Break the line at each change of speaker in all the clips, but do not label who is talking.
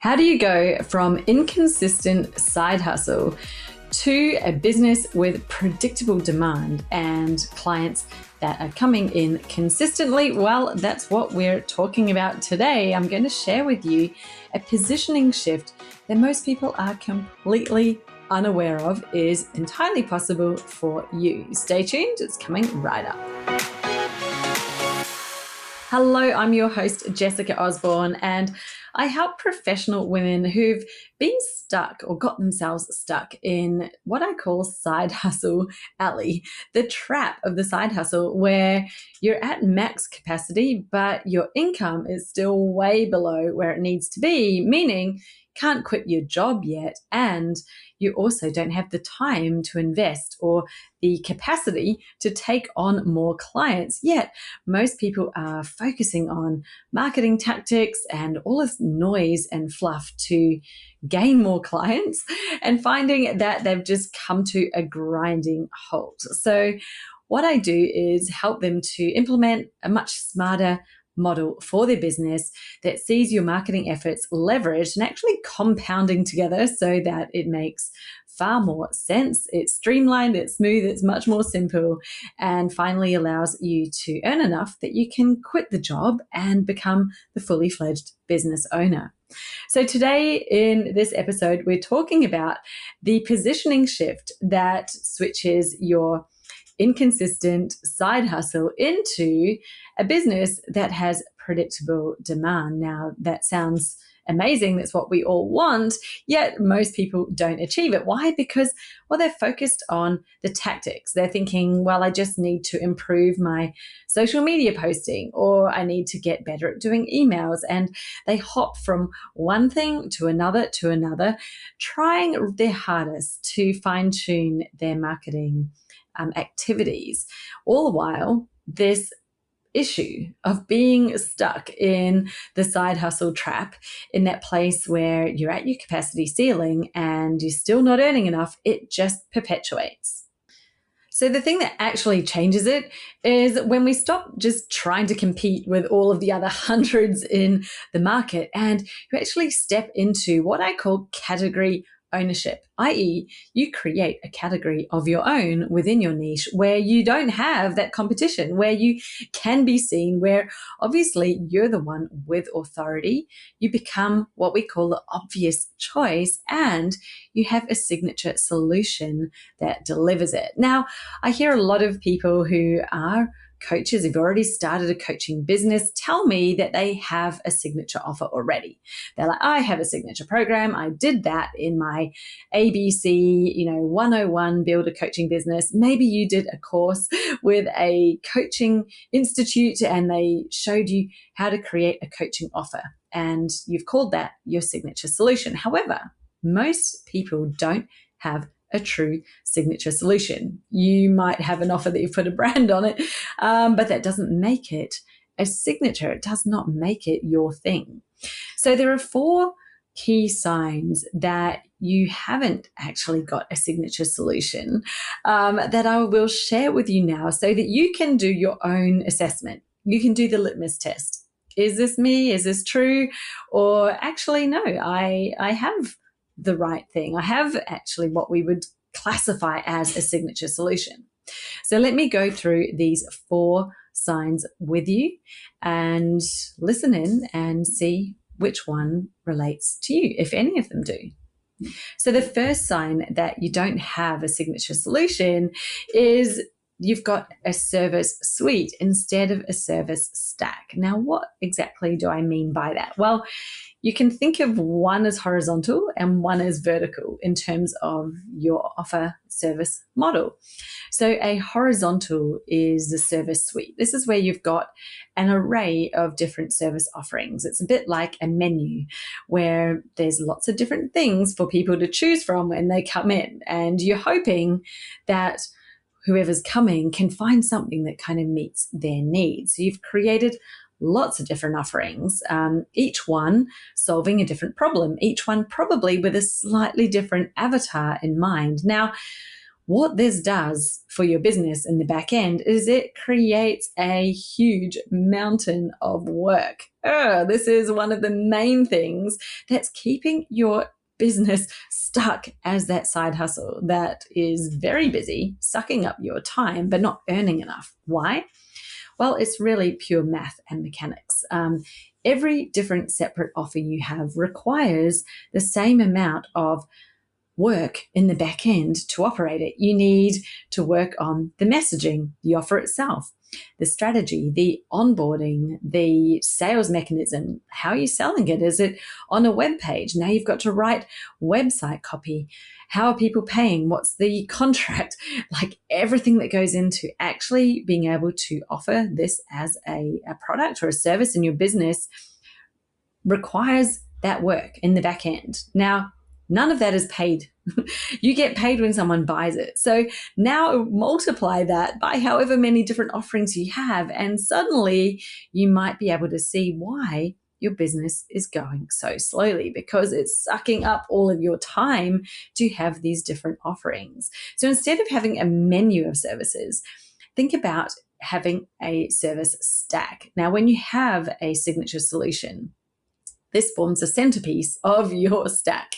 How do you go from inconsistent side hustle to a business with predictable demand and clients that are coming in consistently? Well, that's what we're talking about today. I'm going to share with you a positioning shift that most people are completely unaware of is entirely possible for you. Stay tuned, it's coming right up. Hello, I'm your host, Jessica Osborne, and I help professional women who've been stuck or got themselves stuck in what I call side hustle alley, the trap of the side hustle where you're at max capacity, but your income is still way below where it needs to be, meaning can't quit your job yet, and you also don't have the time to invest or the capacity to take on more clients. Yet most people are focusing on marketing tactics and all this noise and fluff to gain more clients and finding that they've just come to a grinding halt. So what I do is help them to implement a much smarter model for their business that sees your marketing efforts leveraged and actually compounding together so that it makes far more sense. It's streamlined, it's smooth, it's much more simple, and finally allows you to earn enough that you can quit the job and become the fully fledged business owner. So today in this episode, we're talking about the positioning shift that switches your inconsistent side hustle into a business that has predictable demand. Now, that sounds amazing. That's what we all want, yet most people don't achieve it. Why? Because, they're focused on the tactics. They're thinking, I just need to improve my social media posting, or I need to get better at doing emails. And they hop from one thing to another, trying their hardest to fine-tune their marketing activities. All the while, this issue of being stuck in the side hustle trap, in that place where you're at your capacity ceiling and you're still not earning enough, it just perpetuates. So the thing that actually changes it is when we stop just trying to compete with all of the other hundreds in the market and you actually step into what I call category ownership, i.e. you create a category of your own within your niche where you don't have that competition, where you can be seen, where obviously you're the one with authority. You become what we call the obvious choice and you have a signature solution that delivers it. Now, I hear a lot of people who are coaches who've already started a coaching business tell me that they have a signature offer already. They're like, I have a signature program. I did that in my ABC, 101 build a coaching business. Maybe you did a course with a coaching institute and they showed you how to create a coaching offer and you've called that your signature solution. However, most people don't have a true signature solution. You might have an offer that you've put a brand on it, but that doesn't make it a signature. It does not make it your thing. So there are 4 key signs that you haven't actually got a signature solution that I will share with you now so that you can do your own assessment. You can do the litmus test. Is this me? Is this true? Or actually, no, I have the right thing. I have actually what we would classify as a signature solution. So let me go through these 4 signs with you and listen in and see which one relates to you, if any of them do. So the first sign that you don't have a signature solution is you've got a service suite instead of a service stack. Now, what exactly do I mean by that? Well, you can think of one as horizontal and one as vertical in terms of your offer service model. So a horizontal is the service suite. This is where you've got an array of different service offerings. It's a bit like a menu where there's lots of different things for people to choose from when they come in. And you're hoping that whoever's coming can find something that kind of meets their needs. So you've created lots of different offerings, each one solving a different problem, each one probably with a slightly different avatar in mind. Now, What this does for your business in the back end is it creates a huge mountain of work. This is one of the main things that's keeping your business stuck as that side hustle that is very busy, sucking up your time, but not earning enough. Why? Well, it's really pure math and mechanics. Every different separate offer you have requires the same amount of work in the back end to operate it. You need to work on the messaging, the offer itself, the strategy, the onboarding, the sales mechanism. How are you selling it? Is it on a web page? Now you've got to write website copy. How are people paying? What's the contract? Like everything that goes into actually being able to offer this as a product or a service in your business requires that work in the back end. Now, none of that is paid. You get paid when someone buys it. So now multiply that by however many different offerings you have, and suddenly you might be able to see why your business is going so slowly, because it's sucking up all of your time to have these different offerings. So instead of having a menu of services, think about having a service stack. Now, when you have a signature solution, this forms a centerpiece of your stack.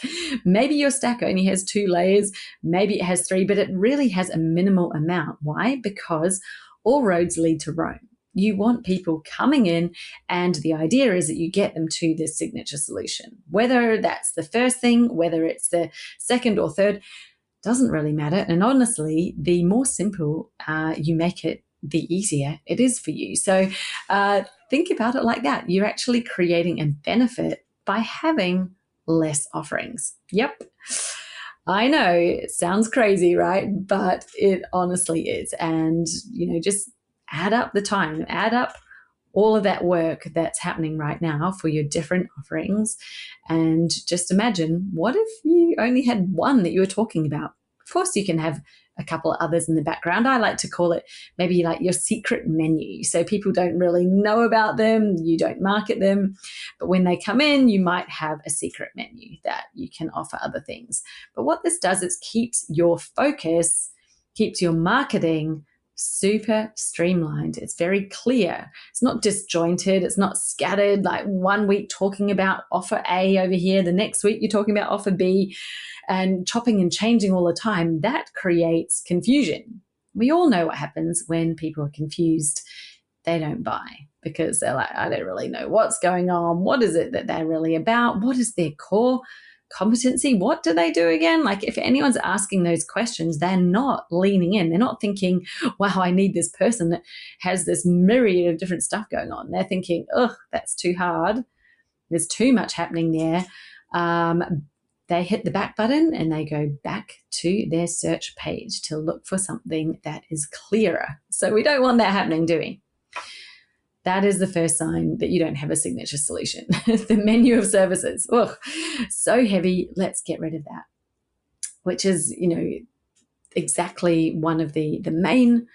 Maybe your stack only has 2 layers, maybe it has 3, but it really has a minimal amount. Why? Because all roads lead to Rome. You want people coming in, and the idea is that you get them to this signature solution. Whether that's the first thing, whether it's the second or third, doesn't really matter. And honestly, the more simple you make it, the easier it is for you. So think about it like that. You're actually creating a benefit by having less offerings. Yep. I know it sounds crazy, right? But it honestly is. And, just add up the time, add up all of that work that's happening right now for your different offerings. And just imagine, what if you only had one that you were talking about? Of course, you can have a couple of others in the background. I like to call it maybe like your secret menu. So people don't really know about them. You don't market them. But when they come in, you might have a secret menu that you can offer other things. But what this does is keeps your focus, keeps your marketing super streamlined. It's very clear. It's not disjointed. It's not scattered, like one week talking about offer A over here, the next week you're talking about offer B, and chopping and changing all the time. That creates confusion. We all know what happens when people are confused. They don't buy because they're like, I don't really know what's going on. What is it that they're really about? What is their core competency? What do they do again? Like, if anyone's asking those questions, they're not leaning in. They're not thinking, wow, I need this person that has this myriad of different stuff going on. They're thinking, ugh, that's too hard. There's too much happening there. They hit the back button and they go back to their search page to look for something that is clearer. So we don't want that happening, do we? That is the first sign that you don't have a signature solution. The menu of services. Oh, so heavy. Let's get rid of that. Which is, exactly one of the main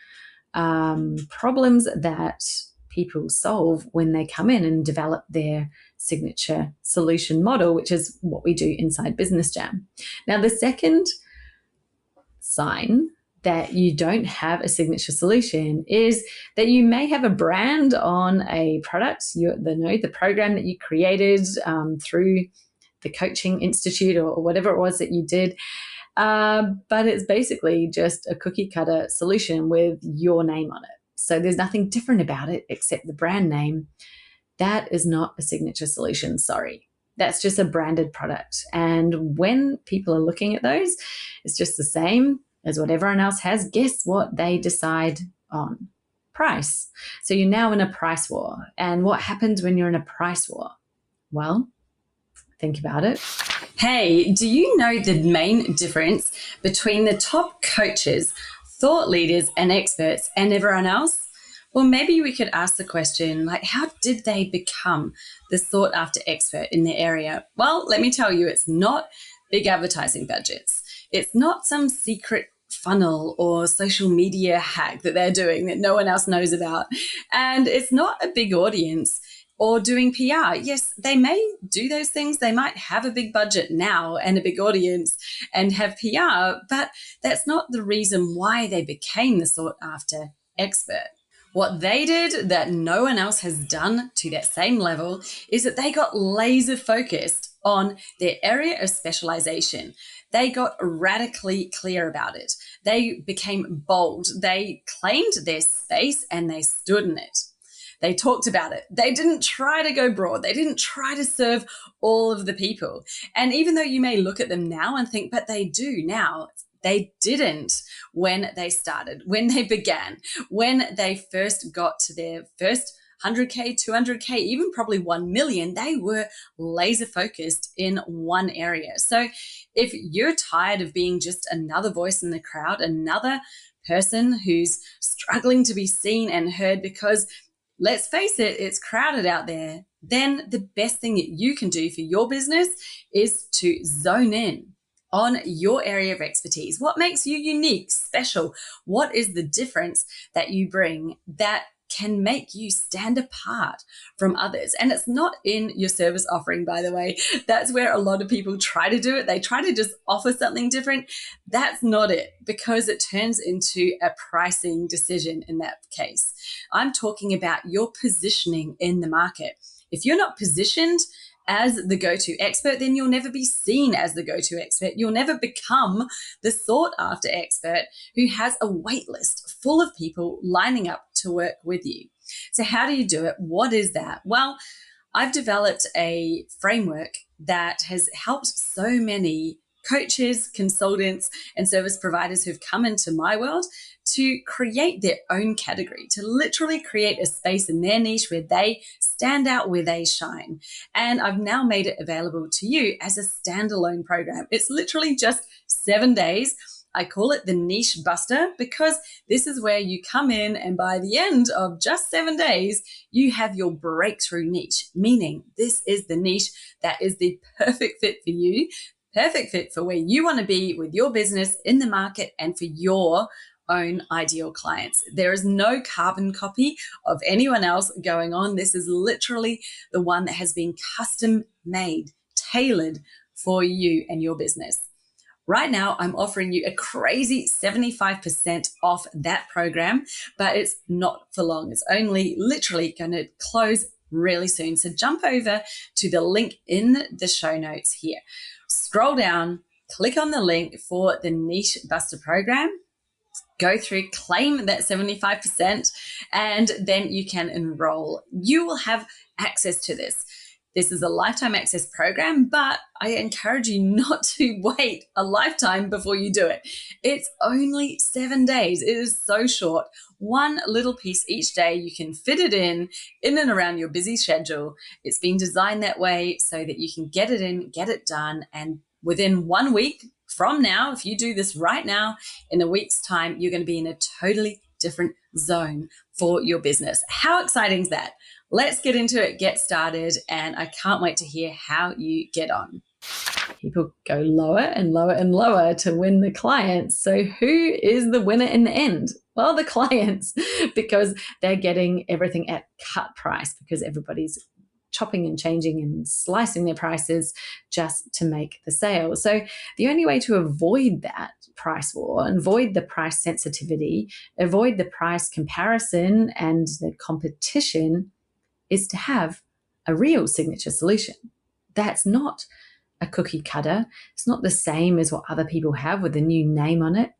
problems that people solve when they come in and develop their signature solution model, which is what we do inside Business Jam. Now, the second sign that you don't have a signature solution is that you may have a brand on a product, the program that you created through the coaching institute or whatever it was that you did. But it's basically just a cookie cutter solution with your name on it. So there's nothing different about it except the brand name. That is not a signature solution, sorry. That's just a branded product. And when people are looking at those, it's just the same as what everyone else has. Guess what they decide on? Price. So you're now in a price war. And what happens when you're in a price war? Well, think about it. Hey, do you know the main difference between the top coaches, thought leaders, and experts and everyone else? Well, maybe we could ask the question, like, how did they become the sought after expert in their area? Well, let me tell you, it's not big advertising budgets. It's not some secret funnel or social media hack that they're doing that no one else knows about. And it's not a big audience. or doing PR. Yes, they may do those things. They might have a big budget now and a big audience and have PR, but that's not the reason why they became the sought after expert. What they did that no one else has done to that same level is that they got laser focused on their area of specialization. They got radically clear about it. They became bold. They claimed their space and they stood in it. They talked about it. They didn't try to go broad. They didn't try to serve all of the people. And even though you may look at them now and think, but they do now, they didn't when they started, when they began, when they first got to their first 100K, 200K, even probably 1 million, they were laser focused in one area. So if you're tired of being just another voice in the crowd, another person who's struggling to be seen and heard because, let's face it, it's crowded out there, then the best thing that you can do for your business is to zone in on your area of expertise. What makes you unique, special? What is the difference that you bring that can make you stand apart from others? And it's not in your service offering, by the way. That's where a lot of people try to do it. They try to just offer something different. That's not it, because it turns into a pricing decision in that case. I'm talking about your positioning in the market. If you're not positioned as the go-to expert, then you'll never be seen as the go-to expert. You'll never become the sought-after expert who has a wait list full of people lining up to work with you. So how do you do it? What is that? Well, I've developed a framework that has helped so many coaches, consultants, and service providers who've come into my world to create their own category, to literally create a space in their niche where they stand out, where they shine. And I've now made it available to you as a standalone program. It's literally just 7 days. I call it the Niche Buster because this is where you come in and by the end of just 7 days, you have your breakthrough niche, meaning this is the niche that is the perfect fit for you, perfect fit for where you want to be with your business in the market and for your own ideal clients. There is no carbon copy of anyone else going on. This is literally the one that has been custom made, tailored for you and your business. Right now, I'm offering you a crazy 75% off that program, but it's not for long. It's only literally going to close really soon. So jump over to the link in the show notes here. Scroll down, click on the link for the Niche Buster program. Go through, claim that 75%, and then you can enroll. You will have access to this. This is a lifetime access program, but I encourage you not to wait a lifetime before you do it. It's only 7 days. It is so short. One little piece each day. You can fit it in and around your busy schedule. It's been designed that way so that you can get it in, get it done, and within 1 week, from now, if you do this right now, in a week's time, you're going to be in a totally different zone for your business. How exciting is that? Let's get into it, get started, and I can't wait to hear how you get on. People go lower and lower and lower to win the clients. So who is the winner in the end? Well, the clients, because they're getting everything at cut price because everybody's chopping and changing and slicing their prices just to make the sale. So the only way to avoid that price war, avoid the price sensitivity, avoid the price comparison and the competition is to have a real signature solution. That's not a cookie cutter. It's not the same as what other people have with a new name on it.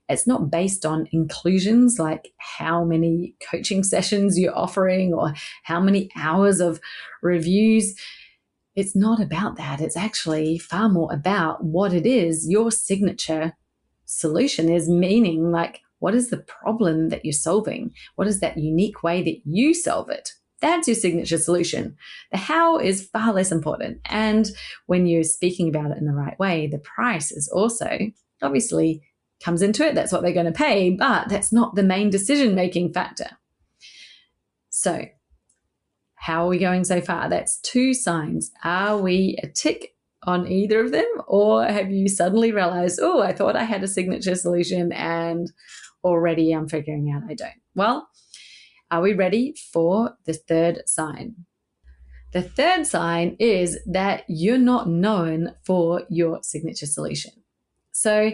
It's not based on inclusions like how many coaching sessions you're offering or how many hours of reviews. It's not about that. It's actually far more about what it is your signature solution is, meaning like what is the problem that you're solving? What is that unique way that you solve it? That's your signature solution. The how is far less important. And when you're speaking about it in the right way, the price is also obviously comes into it. That's what they're going to pay, but that's not the main decision-making factor. So how are we going so far? That's 2 signs. Are we a tick on either of them? Or have you suddenly realized, oh, I thought I had a signature solution and already I'm figuring out I don't? Well, are we ready for the 3rd sign? The third sign is that you're not known for your signature solution. So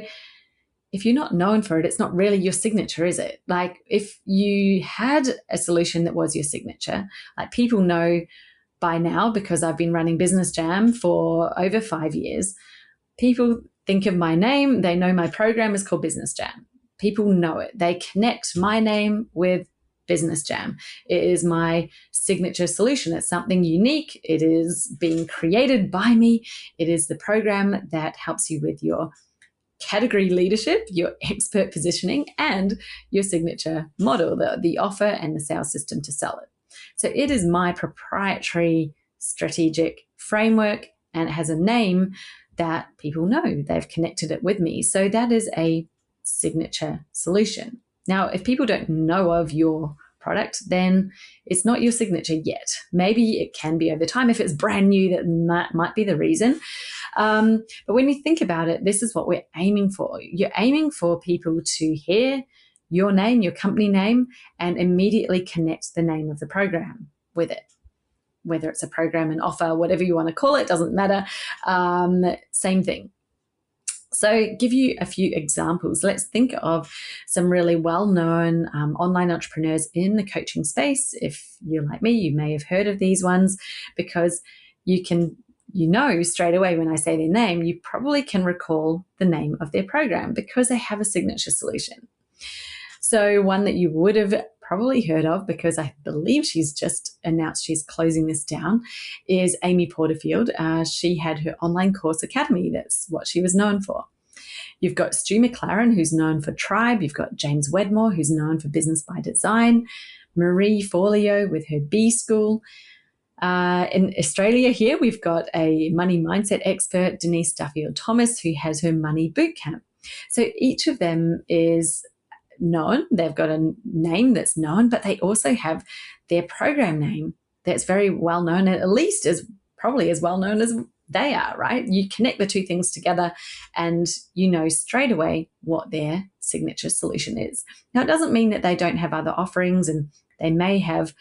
if you're not known for it, it's not really your signature, is it? Like if you had a solution that was your signature, like people know by now, because I've been running Business Jam for over 5 years, people think of my name, they know my program is called Business Jam. People know it. They connect my name with Business Jam. It is my signature solution. It's something unique. It is being created by me. It is the program that helps you with your category leadership, your expert positioning, and your signature model, the offer and the sales system to sell it. So it is my proprietary strategic framework, and it has a name that people know. They've connected it with me. So that is a signature solution. Now, if people don't know of your product, then it's not your signature yet. Maybe it can be over time. If it's brand new, that might be the reason. But when you think about it, this is what we're aiming for. You're aiming for people to hear your name, your company name, and immediately connect the name of the program with it. Whether it's a program, an offer, whatever you want to call it, doesn't matter. Same thing. So give you a few examples. Let's think of some really well-known online entrepreneurs in the coaching space. If you're like me, you may have heard of these ones, because you know straight away when I say their name, you probably can recall the name of their program because they have a signature solution. So one that you would have probably heard of, because I believe she's just announced she's closing this down, is Amy Porterfield. She had her online course academy. That's what she was known for. You've got Stu McLaren, who's known for Tribe. You've got James Wedmore, who's known for Business by Design. Marie Forleo with her B School. In Australia here, we've got a money mindset expert, Denise Duffield-Thomas, who has her Money Bootcamp. So each of them is known. They've got a name that's known, but they also have their program name that's very well known, and at least probably as well known as they are, right? You connect the two things together and you know straight away what their signature solution is. Now, it doesn't mean that they don't have other offerings, and they may have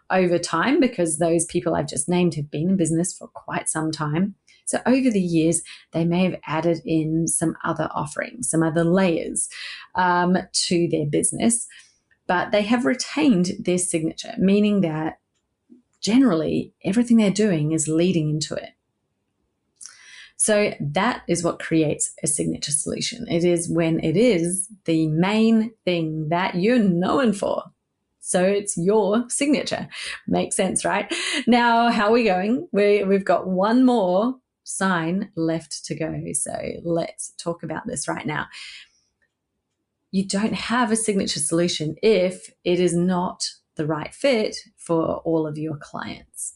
over time, because those people I've just named have been in business for quite some time. So over the years, they may have added in some other offerings, some other layers to their business, but they have retained their signature, meaning that generally everything they're doing is leading into it. So that is what creates a signature solution. It is when it is the main thing that you're known for. So it's your signature. Makes sense, right? Now, how are we going? We've got one more sign left to go. So let's talk about this right now. You don't have a signature solution if it is not the right fit for all of your clients.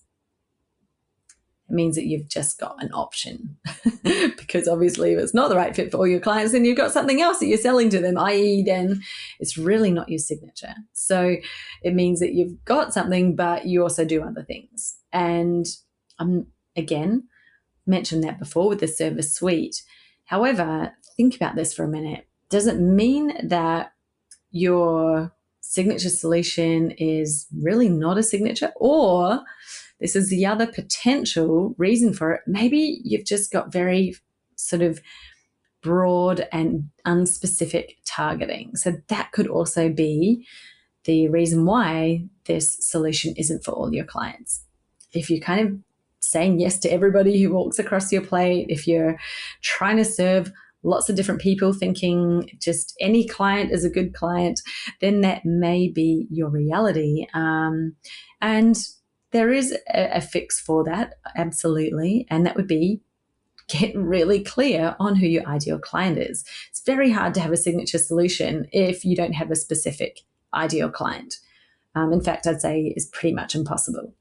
It means that you've just got an option because obviously if it's not the right fit for all your clients, then you've got something else that you're selling to them, i.e. then it's really not your signature. So it means that you've got something, but you also do other things. And again, mentioned that before with the service suite. However, think about this for a minute. Does it mean that your signature solution is really not a signature? Or this is the other potential reason for it. Maybe you've just got very sort of broad and unspecific targeting. So that could also be the reason why this solution isn't for all your clients. If you're kind of saying yes to everybody who walks across your plate, if you're trying to serve lots of different people thinking just any client is a good client, then that may be your reality. And there is a fix for that, absolutely, and that would be get really clear on who your ideal client is. It's very hard to have a signature solution if you don't have a specific ideal client. In fact, I'd say it's pretty much impossible.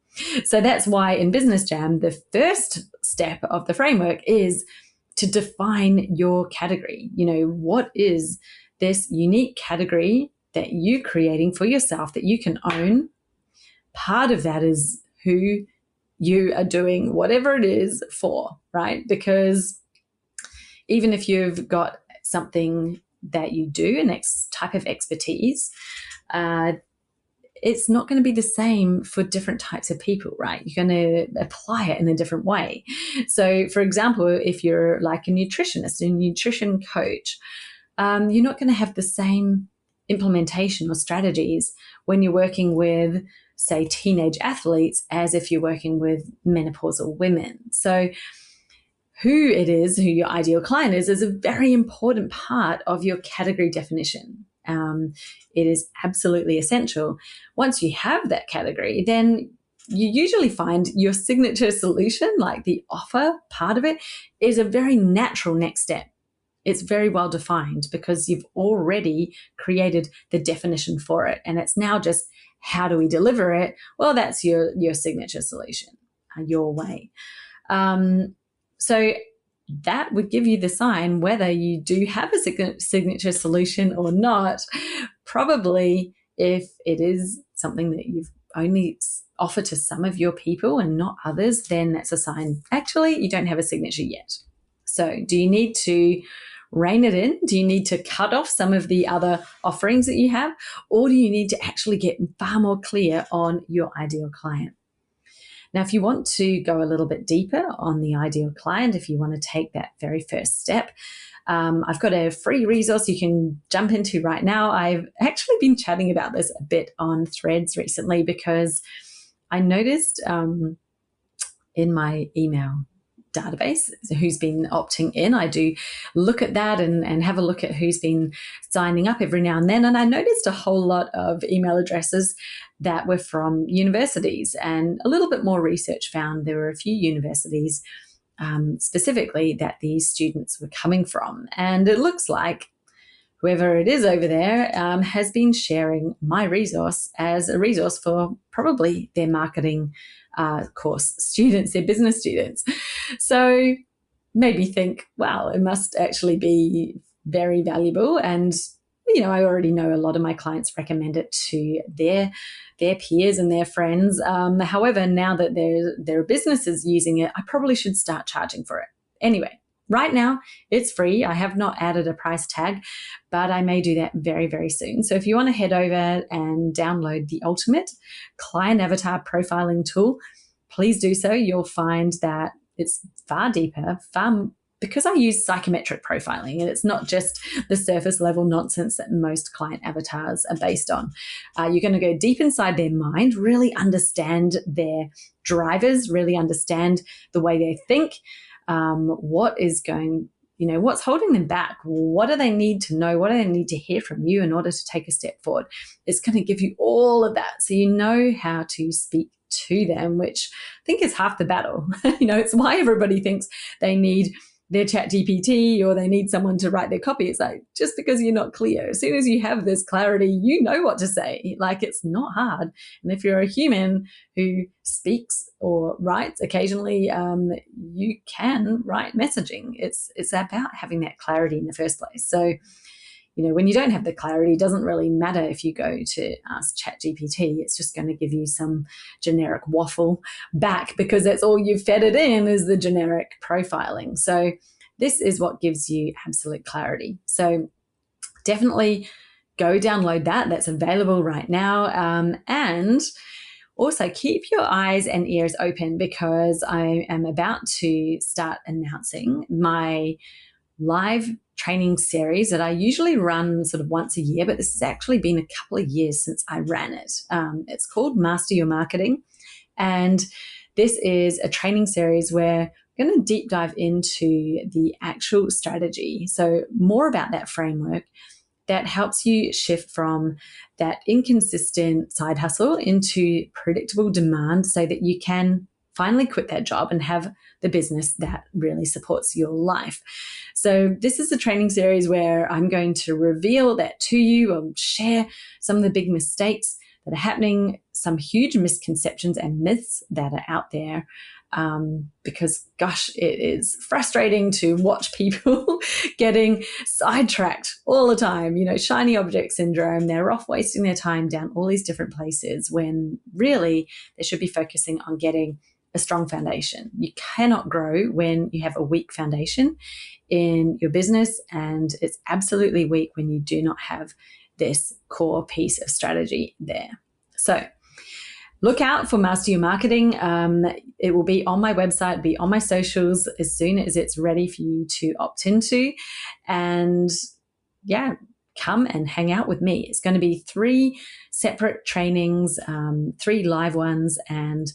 So that's why in Business Jam, the first step of the framework is to define your category. You know, what is this unique category that you're creating for yourself that you can own? Part of that is who you are doing whatever it is for, right? Because even if you've got something that you do, an type of expertise, it's not going to be the same for different types of people, right? You're going to apply it in a different way. So, for example, if you're like a nutritionist, a nutrition coach, you're not going to have the same implementation or strategies when you're working with, say, teenage athletes as if you're working with menopausal women. So, who it is, who your ideal client is a very important part of your category definition. It is absolutely essential. Once you have that category, then you usually find your signature solution, like the offer part of it, is a very natural next step. It's very well defined because you've already created the definition for it. And it's now just, how do we deliver it? Well, that's your signature solution, your way. So that would give you the sign whether you do have a signature solution or not. Probably if it is something that you've only offered to some of your people and not others, then that's a sign, actually, you don't have a signature yet. So do you need to rein it in? Do you need to cut off some of the other offerings that you have? Or do you need to actually get far more clear on your ideal client? Now, if you want to go a little bit deeper on the ideal client, if you want to take that very first step, I've got a free resource you can jump into right now. I've actually been chatting about this a bit on Threads recently because I noticed in my email database who's been opting in. I do look at that and have a look at who's been signing up every now and then. And I noticed a whole lot of email addresses that were from universities, and a little bit more research found there were a few universities specifically that these students were coming from. And it looks like whoever it is over there has been sharing my resource as a resource for probably their marketing course students, their business students. So made me think, wow, it must actually be very valuable. And, you know, I already know a lot of my clients recommend it to their peers and their friends. However, now that there are businesses using it, I probably should start charging for it. Anyway, right now, it's free. I have not added a price tag, but I may do that very, very soon. So if you want to head over and download the ultimate client avatar profiling tool, please do so. You'll find that it's far deeper, because I use psychometric profiling, and it's not just the surface level nonsense that most client avatars are based on. You're going to go deep inside their mind, really understand their drivers, really understand the way they think, what's holding them back? What do they need to know? What do they need to hear from you in order to take a step forward? It's going to give you all of that, so you know how to speak to them, which I think is half the battle. It's why everybody thinks they need their chat GPT or they need someone to write their copy. It's like, just because you're not clear. As soon as you have this clarity, you know what to say. Like, it's not hard. And if you're a human who speaks or writes occasionally, you can write messaging. It's about having that clarity in the first place. So, when you don't have the clarity, it doesn't really matter if you go to ask ChatGPT. It's just going to give you some generic waffle back because that's all you've fed it in is the generic profiling. So this is what gives you absolute clarity. So definitely go download that. That's available right now. And also keep your eyes and ears open because I am about to start announcing my live training series that I usually run sort of once a year, but this has actually been a couple of years since I ran it. It's called Master Your Marketing. And this is a training series where we're going to deep dive into the actual strategy. So more about that framework that helps you shift from that inconsistent side hustle into predictable demand so that you can finally quit that job and have the business that really supports your life. So this is a training series where I'm going to reveal that to you. I'll share some of the big mistakes that are happening, some huge misconceptions and myths that are out there. Because gosh, it is frustrating to watch people getting sidetracked all the time, shiny object syndrome. They're off wasting their time down all these different places when really they should be focusing on getting a strong foundation. You cannot grow when you have a weak foundation in your business, and it's absolutely weak when you do not have this core piece of strategy there. So look out for Master Your Marketing. It will be on my website, be on my socials as soon as it's ready for you to opt into. And yeah, come and hang out with me. It's going to be 3 separate trainings, 3 live ones, and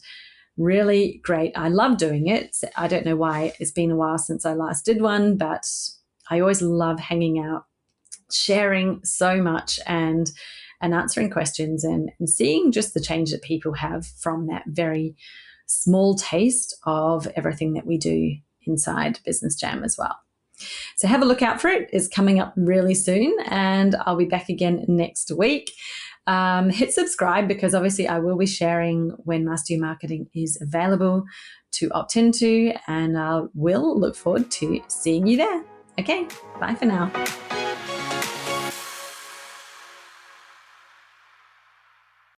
really great. I love doing it. I don't know why. It's been a while since I last did one, but I always love hanging out, sharing so much, and answering questions, and seeing just the change that people have from that very small taste of everything that we do inside Business Jam as well. So have a look out for it. It's coming up really soon, and I'll be back again next week. Hit subscribe, because obviously I will be sharing when Master Your Marketing is available to opt into, and I will look forward to seeing you there. Okay, bye for now.